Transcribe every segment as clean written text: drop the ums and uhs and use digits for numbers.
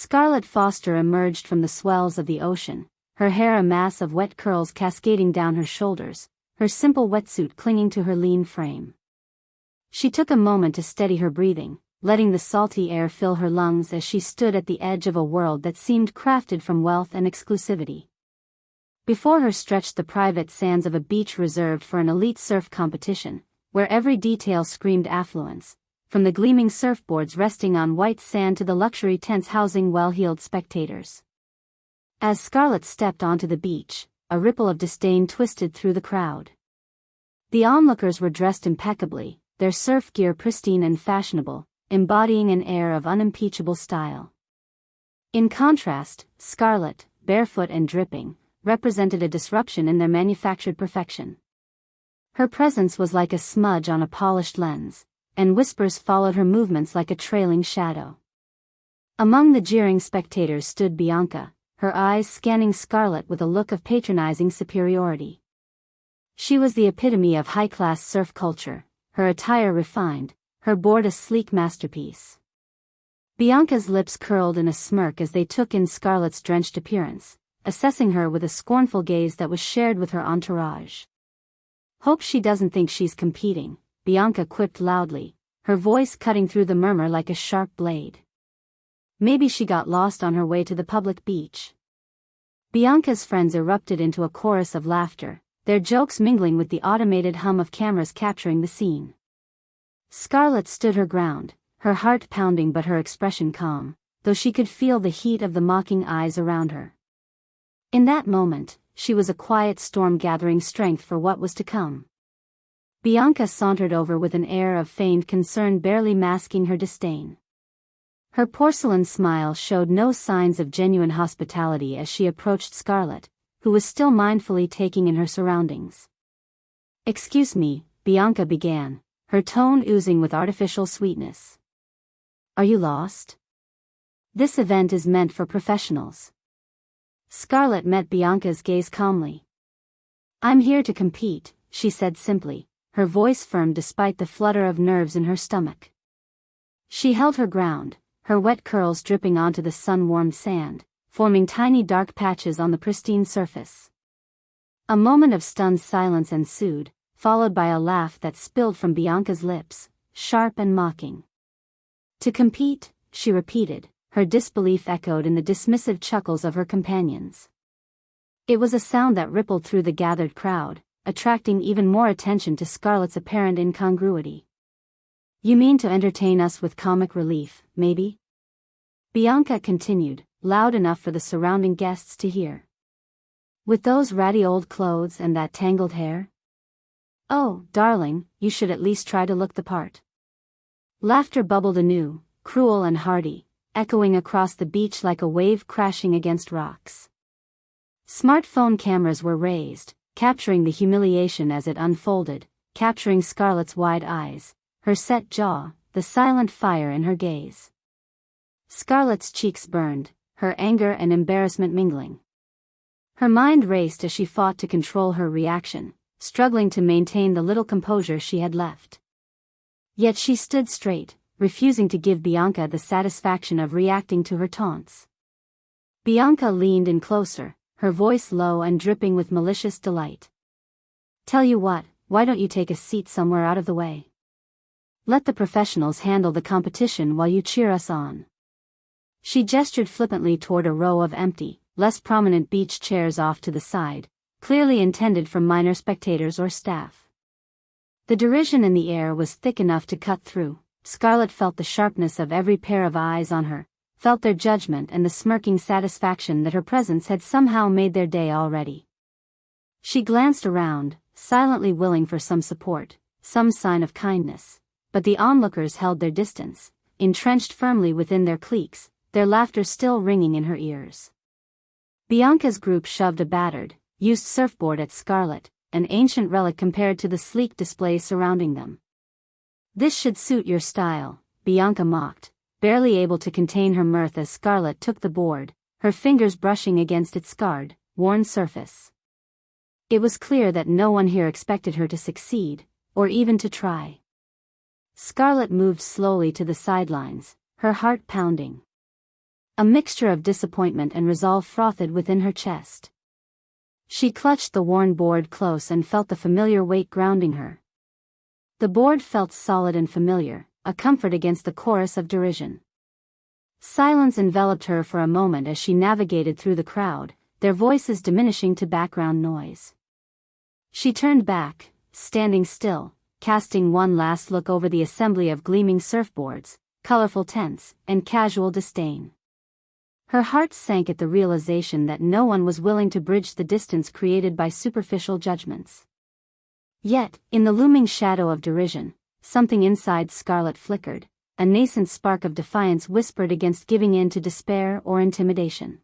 Scarlett Foster emerged from the swells of the ocean, her hair a mass of wet curls cascading down her shoulders, her simple wetsuit clinging to her lean frame. She took a moment to steady her breathing, letting the salty air fill her lungs as she stood at the edge of a world that seemed crafted from wealth and exclusivity. Before her stretched the private sands of a beach reserved for an elite surf competition, where every detail screamed affluence, from the gleaming surfboards resting on white sand to the luxury tents housing well-heeled spectators. As Scarlett stepped onto the beach, a ripple of disdain twisted through the crowd. The onlookers were dressed impeccably, their surf gear pristine and fashionable, embodying an air of unimpeachable style. In contrast, Scarlett, barefoot and dripping, represented a disruption in their manufactured perfection. Her presence was like a smudge on a polished lens, and whispers followed her movements like a trailing shadow. Among the jeering spectators stood Bianca, her eyes scanning Scarlett with a look of patronizing superiority. She was the epitome of high-class surf culture, her attire refined, her board a sleek masterpiece. Bianca's lips curled in a smirk as they took in Scarlett's drenched appearance, assessing her with a scornful gaze that was shared with her entourage. "Hope she doesn't think she's competing," Bianca quipped loudly, her voice cutting through the murmur like a sharp blade. "Maybe she got lost on her way to the public beach." Bianca's friends erupted into a chorus of laughter, their jokes mingling with the automated hum of cameras capturing the scene. Scarlett stood her ground, her heart pounding but her expression calm, though she could feel the heat of the mocking eyes around her. In that moment, she was a quiet storm gathering strength for what was to come. Bianca sauntered over with an air of feigned concern barely masking her disdain. Her porcelain smile showed no signs of genuine hospitality as she approached Scarlett, who was still mindfully taking in her surroundings. "Excuse me," Bianca began, her tone oozing with artificial sweetness. "Are you lost? This event is meant for professionals." Scarlett met Bianca's gaze calmly. "I'm here to compete," she said simply, her voice firm despite the flutter of nerves in her stomach. She held her ground, her wet curls dripping onto the sun-warmed sand, forming tiny dark patches on the pristine surface. A moment of stunned silence ensued, followed by a laugh that spilled from Bianca's lips, sharp and mocking. "To compete," she repeated, her disbelief echoed in the dismissive chuckles of her companions. It was a sound that rippled through the gathered crowd, attracting even more attention to Scarlett's apparent incongruity. "You mean to entertain us with comic relief, maybe?" Bianca continued, loud enough for the surrounding guests to hear. "With those ratty old clothes and that tangled hair? Oh, darling, you should at least try to look the part." Laughter bubbled anew, cruel and hearty, echoing across the beach like a wave crashing against rocks. Smartphone cameras were raised, capturing the humiliation as it unfolded, capturing Scarlett's wide eyes, her set jaw, the silent fire in her gaze. Scarlett's cheeks burned, her anger and embarrassment mingling. Her mind raced as she fought to control her reaction, struggling to maintain the little composure she had left. Yet she stood straight, refusing to give Bianca the satisfaction of reacting to her taunts. Bianca leaned in closer, her voice low and dripping with malicious delight. "Tell you what, why don't you take a seat somewhere out of the way? Let the professionals handle the competition while you cheer us on." She gestured flippantly toward a row of empty, less prominent beach chairs off to the side, clearly intended for minor spectators or staff. The derision in the air was thick enough to cut through. Scarlett felt the sharpness of every pair of eyes on her, felt their judgment and the smirking satisfaction that her presence had somehow made their day already. She glanced around, silently willing for some support, some sign of kindness, but the onlookers held their distance, entrenched firmly within their cliques, their laughter still ringing in her ears. Bianca's group shoved a battered, used surfboard at Scarlett, an ancient relic compared to the sleek display surrounding them. "This should suit your style," Bianca mocked, barely able to contain her mirth as Scarlett took the board, her fingers brushing against its scarred, worn surface. It was clear that no one here expected her to succeed, or even to try. Scarlett moved slowly to the sidelines, her heart pounding. A mixture of disappointment and resolve frothed within her chest. She clutched the worn board close and felt the familiar weight grounding her. The board felt solid and familiar, a comfort against the chorus of derision. Silence enveloped her for a moment as she navigated through the crowd, their voices diminishing to background noise. She turned back, standing still, casting one last look over the assembly of gleaming surfboards, colorful tents, and casual disdain. Her heart sank at the realization that no one was willing to bridge the distance created by superficial judgments. Yet, in the looming shadow of derision, something inside Scarlet flickered, a nascent spark of defiance whispered against giving in to despair or intimidation.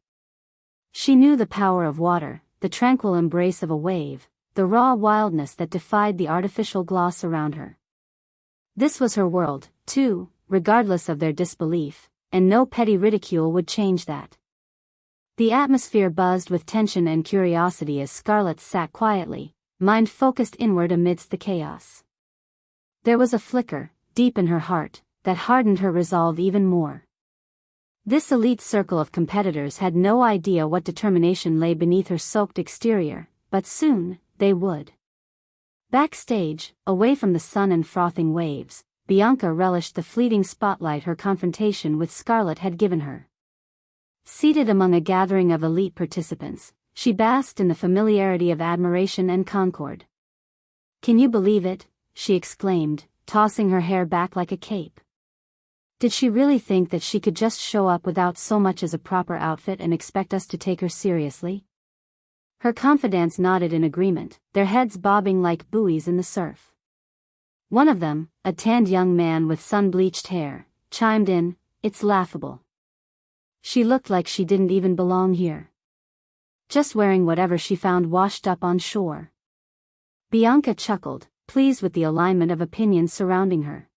She knew the power of water, the tranquil embrace of a wave, the raw wildness that defied the artificial gloss around her. This was her world, too, regardless of their disbelief, and no petty ridicule would change that. The atmosphere buzzed with tension and curiosity as Scarlet sat quietly, mind focused inward amidst the chaos. There was a flicker, deep in her heart, that hardened her resolve even more. This elite circle of competitors had no idea what determination lay beneath her soaked exterior, but soon, they would. Backstage, away from the sun and frothing waves, Bianca relished the fleeting spotlight her confrontation with Scarlet had given her. Seated among a gathering of elite participants, she basked in the familiarity of admiration and concord. "Can you believe it?" she exclaimed, tossing her hair back like a cape. Did she really think that she could just show up without so much as a proper outfit and expect us to take her seriously? Her confidants nodded in agreement, their heads bobbing like buoys in the surf. One of them, a tanned young man with sun-bleached hair, chimed in, "It's laughable. She looked like she didn't even belong here. Just wearing whatever she found washed up on shore." Bianca chuckled, pleased with the alignment of opinions surrounding her.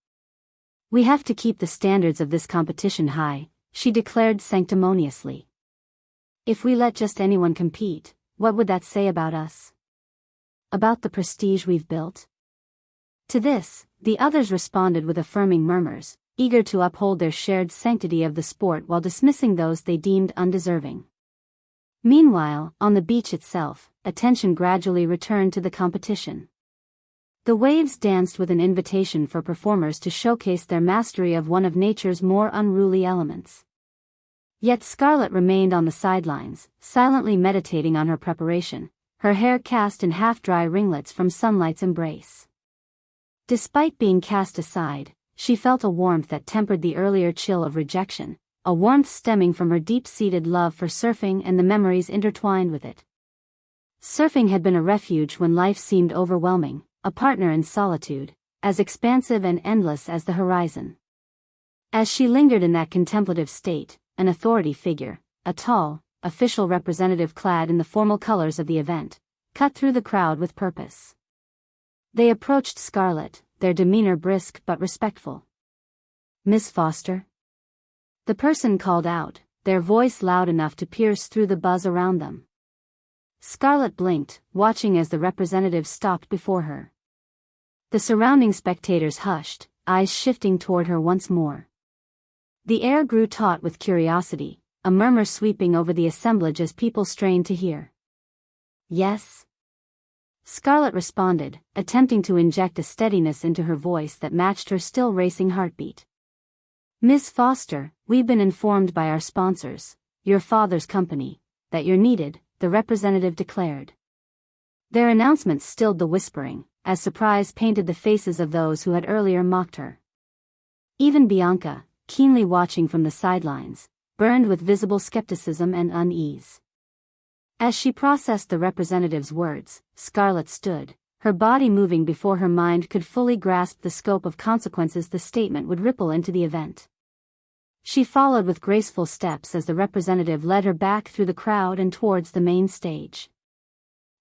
"We have to keep the standards of this competition high," she declared sanctimoniously. "If we let just anyone compete, what would that say about us? About the prestige we've built?" To this, the others responded with affirming murmurs, eager to uphold their shared sanctity of the sport while dismissing those they deemed undeserving. Meanwhile, on the beach itself, attention gradually returned to the competition. The waves danced with an invitation for performers to showcase their mastery of one of nature's more unruly elements. Yet Scarlet remained on the sidelines, silently meditating on her preparation, her hair cast in half-dry ringlets from sunlight's embrace. Despite being cast aside, she felt a warmth that tempered the earlier chill of rejection, a warmth stemming from her deep-seated love for surfing and the memories intertwined with it. Surfing had been a refuge when life seemed overwhelming, a partner in solitude, as expansive and endless as the horizon. As she lingered in that contemplative state, an authority figure, a tall, official representative clad in the formal colors of the event, cut through the crowd with purpose. They approached Scarlet, their demeanor brisk but respectful. "Miss Foster?" The person called out, their voice loud enough to pierce through the buzz around them. Scarlet blinked, watching as the representative stopped before her. The surrounding spectators hushed, eyes shifting toward her once more. The air grew taut with curiosity, a murmur sweeping over the assemblage as people strained to hear. "Yes?" Scarlet responded, attempting to inject a steadiness into her voice that matched her still racing heartbeat. "Miss Foster, we've been informed by our sponsors, your father's company, that you're needed," the representative declared. Their announcement stilled the whispering, as surprise painted the faces of those who had earlier mocked her. Even Bianca, keenly watching from the sidelines, burned with visible skepticism and unease. As she processed the representative's words, Scarlet stood, her body moving before her mind could fully grasp the scope of consequences the statement would ripple into the event. She followed with graceful steps as the representative led her back through the crowd and towards the main stage.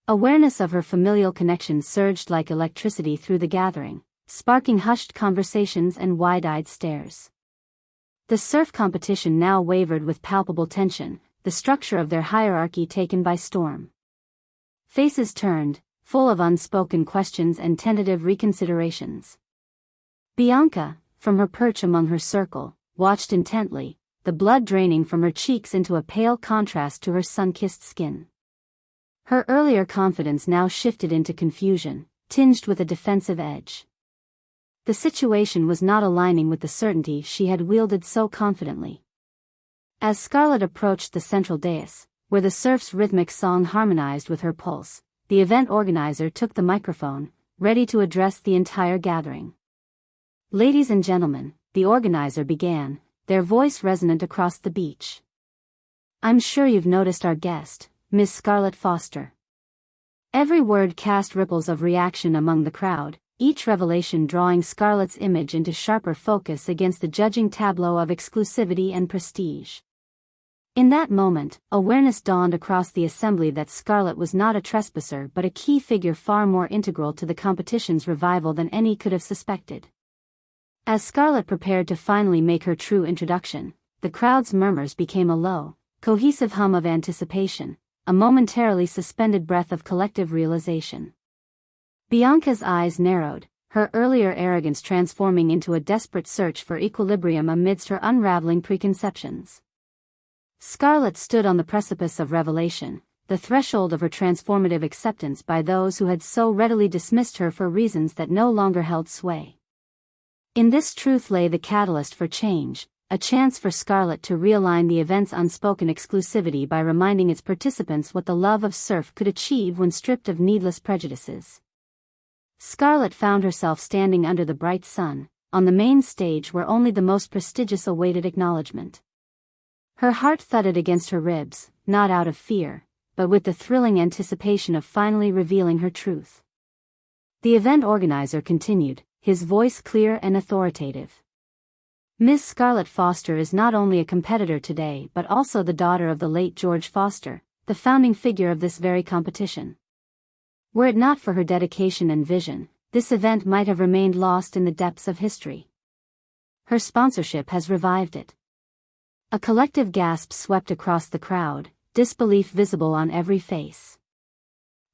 Awareness of her familial connection surged like electricity through the gathering, sparking hushed conversations and wide-eyed stares. The surf competition now wavered with palpable tension, the structure of their hierarchy taken by storm. Faces turned, full of unspoken questions and tentative reconsiderations. Bianca, from her perch among her circle, watched intently, the blood draining from her cheeks into a pale contrast to her sun-kissed skin. Her earlier confidence now shifted into confusion, tinged with a defensive edge. The situation was not aligning with the certainty she had wielded so confidently. As Scarlett approached the central dais, where the surf's rhythmic song harmonized with her pulse, the event organizer took the microphone, ready to address the entire gathering. "Ladies and gentlemen," the organizer began, their voice resonant across the beach. "I'm sure you've noticed our guest, Miss Scarlett Foster." Every word cast ripples of reaction among the crowd, each revelation drawing Scarlett's image into sharper focus against the judging tableau of exclusivity and prestige. In that moment, awareness dawned across the assembly that Scarlett was not a trespasser but a key figure far more integral to the competition's revival than any could have suspected. As Scarlett prepared to finally make her true introduction, the crowd's murmurs became a low, cohesive hum of anticipation, a momentarily suspended breath of collective realization. Bianca's eyes narrowed, her earlier arrogance transforming into a desperate search for equilibrium amidst her unraveling preconceptions. Scarlett stood on the precipice of revelation, the threshold of her transformative acceptance by those who had so readily dismissed her for reasons that no longer held sway. In this truth lay the catalyst for change, a chance for Scarlett to realign the event's unspoken exclusivity by reminding its participants what the love of surf could achieve when stripped of needless prejudices. Scarlett found herself standing under the bright sun, on the main stage where only the most prestigious awaited acknowledgement. Her heart thudded against her ribs, not out of fear, but with the thrilling anticipation of finally revealing her truth. The event organizer continued, his voice clear and authoritative. "Miss Scarlett Foster is not only a competitor today but also the daughter of the late George Foster, the founding figure of this very competition. Were it not for her dedication and vision, this event might have remained lost in the depths of history. Her sponsorship has revived it." A collective gasp swept across the crowd, disbelief visible on every face.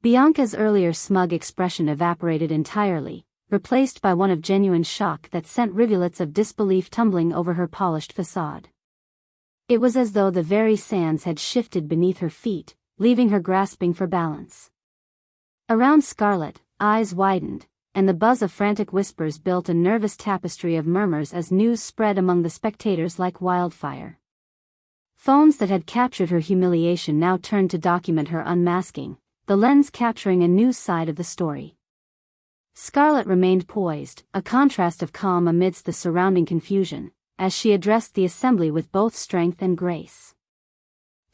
Bianca's earlier smug expression evaporated entirely, replaced by one of genuine shock that sent rivulets of disbelief tumbling over her polished facade. It was as though the very sands had shifted beneath her feet, leaving her grasping for balance. Around Scarlett, eyes widened, and the buzz of frantic whispers built a nervous tapestry of murmurs as news spread among the spectators like wildfire. Phones that had captured her humiliation now turned to document her unmasking, the lens capturing a new side of the story. Scarlett remained poised, a contrast of calm amidst the surrounding confusion, as she addressed the assembly with both strength and grace.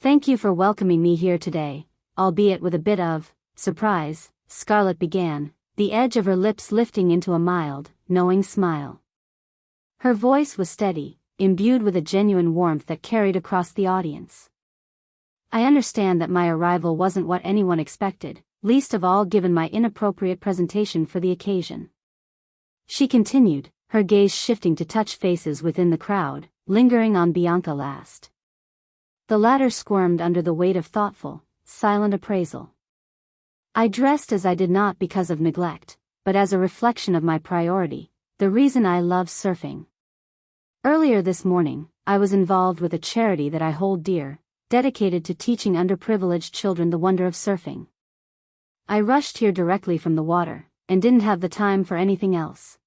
"Thank you for welcoming me here today, albeit with a bit of surprise," Scarlett began, the edge of her lips lifting into a mild, knowing smile. Her voice was steady, imbued with a genuine warmth that carried across the audience. "I understand that my arrival wasn't what anyone expected, least of all given my inappropriate presentation for the occasion." She continued, her gaze shifting to touch faces within the crowd, lingering on Bianca last. The latter squirmed under the weight of thoughtful, silent appraisal. "I dressed as I did not because of neglect, but as a reflection of my priority, the reason I love surfing. Earlier this morning, I was involved with a charity that I hold dear, dedicated to teaching underprivileged children the wonder of surfing. I rushed here directly from the water, and didn't have the time for anything else."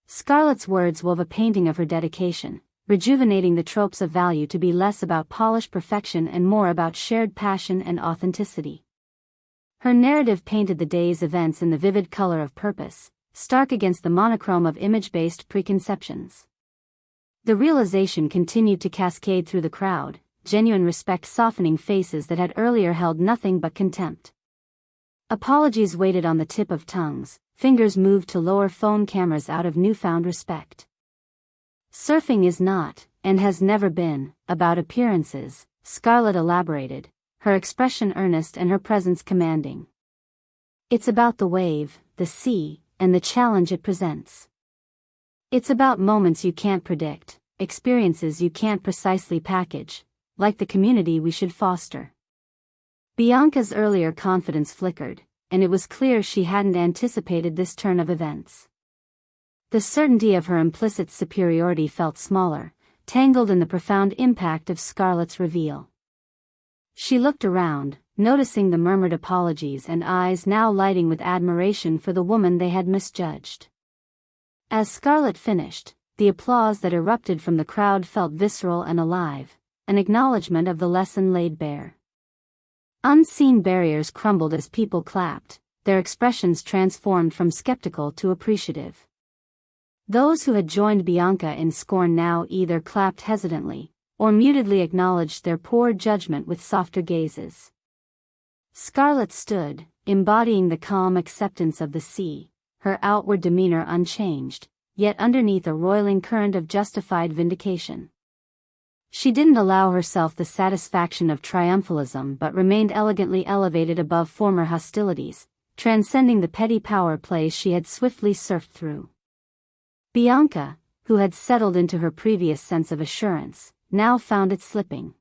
Scarlett's words wove a painting of her dedication, rejuvenating the tropes of value to be less about polished perfection and more about shared passion and authenticity. Her narrative painted the day's events in the vivid color of purpose, stark against the monochrome of image-based preconceptions. The realization continued to cascade through the crowd, genuine respect softening faces that had earlier held nothing but contempt. Apologies waited on the tip of tongues, fingers moved to lower phone cameras out of newfound respect. "Surfing is not, and has never been, about appearances," Scarlett elaborated, her expression earnest and her presence commanding. "It's about the wave, the sea, and the challenge it presents. It's about moments you can't predict, experiences you can't precisely package, like the community we should foster." Bianca's earlier confidence flickered, and it was clear she hadn't anticipated this turn of events. The certainty of her implicit superiority felt smaller, tangled in the profound impact of Scarlett's reveal. She looked around, noticing the murmured apologies and eyes now lighting with admiration for the woman they had misjudged. As Scarlett finished, the applause that erupted from the crowd felt visceral and alive, an acknowledgement of the lesson laid bare. Unseen barriers crumbled as people clapped, their expressions transformed from skeptical to appreciative. Those who had joined Bianca in scorn now either clapped hesitantly, or mutedly acknowledged their poor judgment with softer gazes. Scarlett stood, embodying the calm acceptance of the sea, her outward demeanor unchanged, yet underneath a roiling current of justified vindication. She didn't allow herself the satisfaction of triumphalism but remained elegantly elevated above former hostilities, transcending the petty power plays she had swiftly surfed through. Bianca, who had settled into her previous sense of assurance, now found it slipping.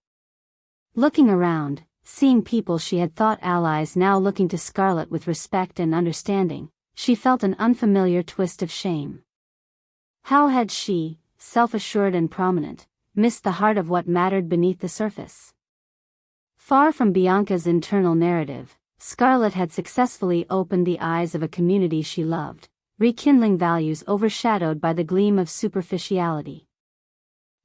Looking around, seeing people she had thought allies now looking to Scarlett with respect and understanding, she felt an unfamiliar twist of shame. How had she, self-assured and prominent, missed the heart of what mattered beneath the surface? Far from Bianca's internal narrative, Scarlett had successfully opened the eyes of a community she loved, rekindling values overshadowed by the gleam of superficiality.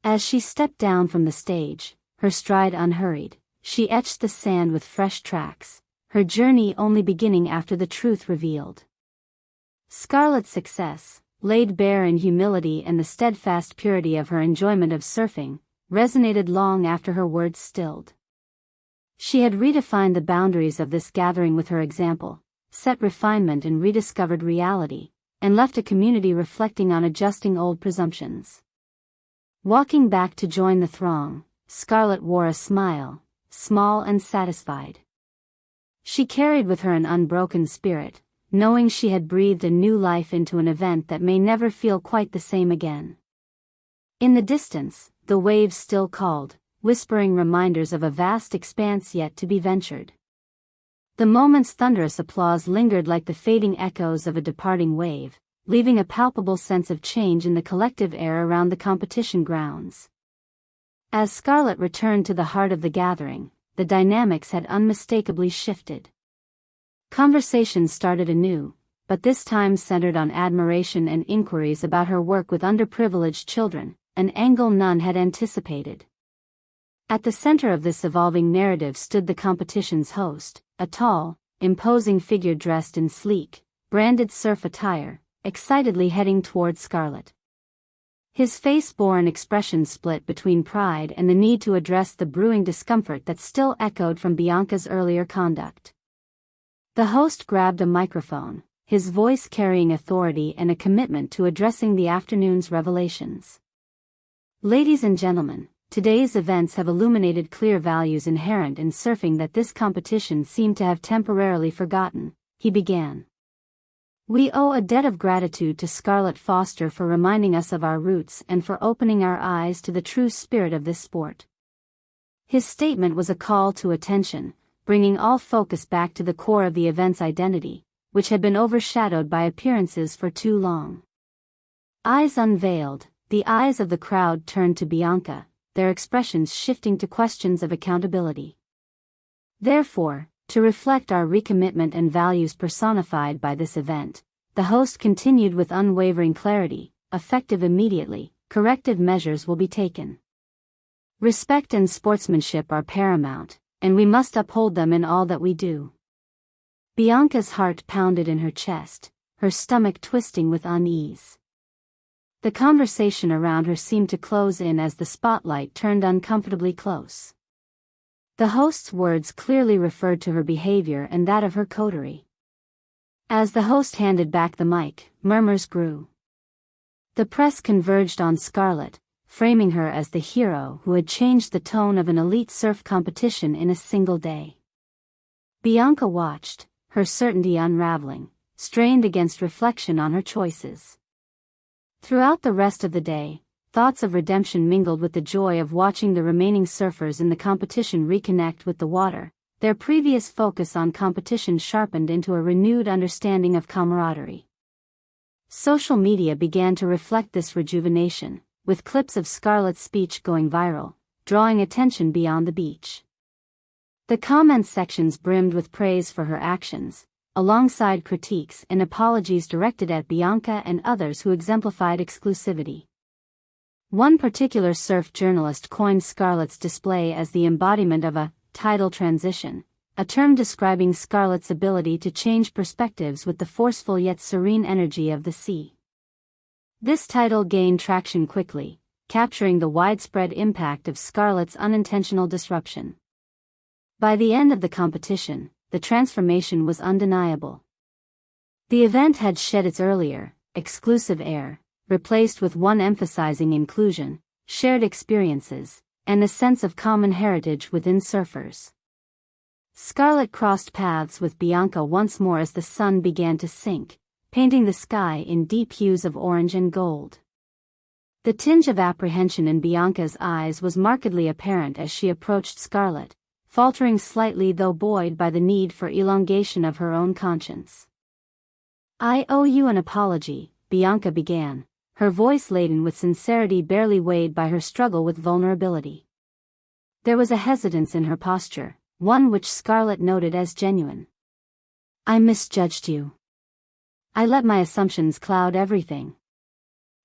As she stepped down from the stage, her stride unhurried, she etched the sand with fresh tracks, her journey only beginning after the truth revealed. Scarlett's success, laid bare in humility and the steadfast purity of her enjoyment of surfing, resonated long after her words stilled. She had redefined the boundaries of this gathering with her example, set refinement in rediscovered reality, and left a community reflecting on adjusting old presumptions. Walking back to join the throng, Scarlett wore a smile, small and satisfied. She carried with her an unbroken spirit, knowing she had breathed a new life into an event that may never feel quite the same again. In the distance, the waves still called, whispering reminders of a vast expanse yet to be ventured. The moment's thunderous applause lingered like the fading echoes of a departing wave, leaving a palpable sense of change in the collective air around the competition grounds. As Scarlett returned to the heart of the gathering, the dynamics had unmistakably shifted. Conversations started anew, but this time centered on admiration and inquiries about her work with underprivileged children, an angle none had anticipated. At the center of this evolving narrative stood the competition's host, a tall, imposing figure dressed in sleek, branded surf attire, excitedly heading toward Scarlett. His face bore an expression split between pride and the need to address the brewing discomfort that still echoed from Bianca's earlier conduct. The host grabbed a microphone, his voice carrying authority and a commitment to addressing the afternoon's revelations. Ladies and gentlemen, today's events have illuminated clear values inherent in surfing that this competition seemed to have temporarily forgotten, he began. We owe a debt of gratitude to Scarlett Foster for reminding us of our roots and for opening our eyes to the true spirit of this sport. His statement was a call to attention, bringing all focus back to the core of the event's identity, which had been overshadowed by appearances for too long. Eyes unveiled, the eyes of the crowd turned to Bianca, their expressions shifting to questions of accountability. Therefore, to reflect our recommitment and values personified by this event, the host continued with unwavering clarity, effective immediately, corrective measures will be taken. Respect and sportsmanship are paramount, and we must uphold them in all that we do. Bianca's heart pounded in her chest, her stomach twisting with unease. The conversation around her seemed to close in as the spotlight turned uncomfortably close. The host's words clearly referred to her behavior and that of her coterie. As the host handed back the mic, murmurs grew. The press converged on Scarlett, framing her as the hero who had changed the tone of an elite surf competition in a single day. Bianca watched, her certainty unraveling, strained against reflection on her choices. Throughout the rest of the day, thoughts of redemption mingled with the joy of watching the remaining surfers in the competition reconnect with the water, their previous focus on competition sharpened into a renewed understanding of camaraderie. Social media began to reflect this rejuvenation, with clips of Scarlett's speech going viral, drawing attention beyond the beach. The comments sections brimmed with praise for her actions, alongside critiques and apologies directed at Bianca and others who exemplified exclusivity. One particular surf journalist coined Scarlett's display as the embodiment of a tidal transition, a term describing Scarlett's ability to change perspectives with the forceful yet serene energy of the sea. This title gained traction quickly, capturing the widespread impact of Scarlett's unintentional disruption. By the end of the competition, the transformation was undeniable. The event had shed its earlier, exclusive air, replaced with one emphasizing inclusion, shared experiences, and a sense of common heritage within surfers. Scarlett crossed paths with Bianca once more as the sun began to sink, painting the sky in deep hues of orange and gold. The tinge of apprehension in Bianca's eyes was markedly apparent as she approached Scarlett, faltering slightly though buoyed by the need for elongation of her own conscience. "I owe you an apology," Bianca began, her voice laden with sincerity barely weighed by her struggle with vulnerability. There was a hesitance in her posture, one which Scarlett noted as genuine. "I misjudged you. I let my assumptions cloud everything."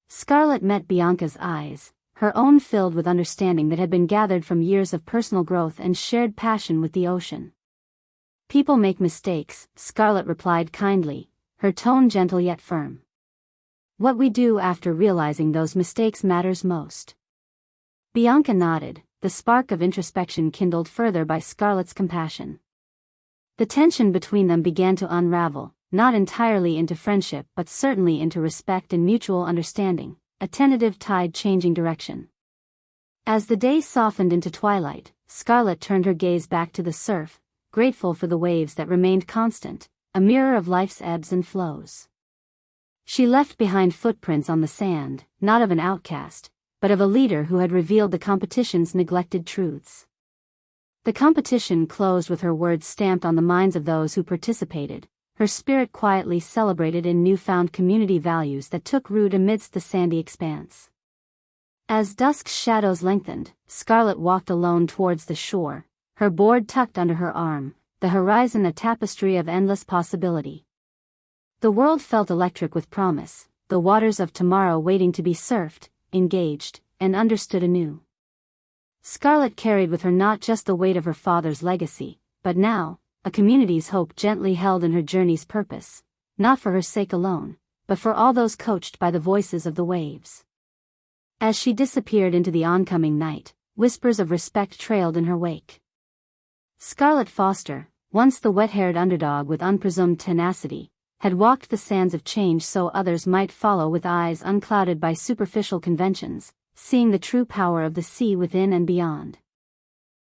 Scarlett met Bianca's eyes, her own filled with understanding that had been gathered from years of personal growth and shared passion with the ocean. "People make mistakes," Scarlett replied kindly, her tone gentle yet firm. "What we do after realizing those mistakes matters most." Bianca nodded, the spark of introspection kindled further by Scarlett's compassion. The tension between them began to unravel, not entirely into friendship but certainly into respect and mutual understanding, a tentative tide changing direction. As the day softened into twilight, Scarlett turned her gaze back to the surf, grateful for the waves that remained constant, a mirror of life's ebbs and flows. She left behind footprints on the sand, not of an outcast, but of a leader who had revealed the competition's neglected truths. The competition closed with her words stamped on the minds of those who participated, her spirit quietly celebrated in newfound community values that took root amidst the sandy expanse. As dusk's shadows lengthened, Scarlett walked alone towards the shore, her board tucked under her arm, the horizon a tapestry of endless possibility. The world felt electric with promise, the waters of tomorrow waiting to be surfed, engaged, and understood anew. Scarlett carried with her not just the weight of her father's legacy, but now, a community's hope gently held in her journey's purpose, not for her sake alone, but for all those coached by the voices of the waves. As she disappeared into the oncoming night, whispers of respect trailed in her wake. Scarlett Foster, once the wet-haired underdog with unpresumed tenacity, had walked the sands of change so others might follow with eyes unclouded by superficial conventions, seeing the true power of the sea within and beyond.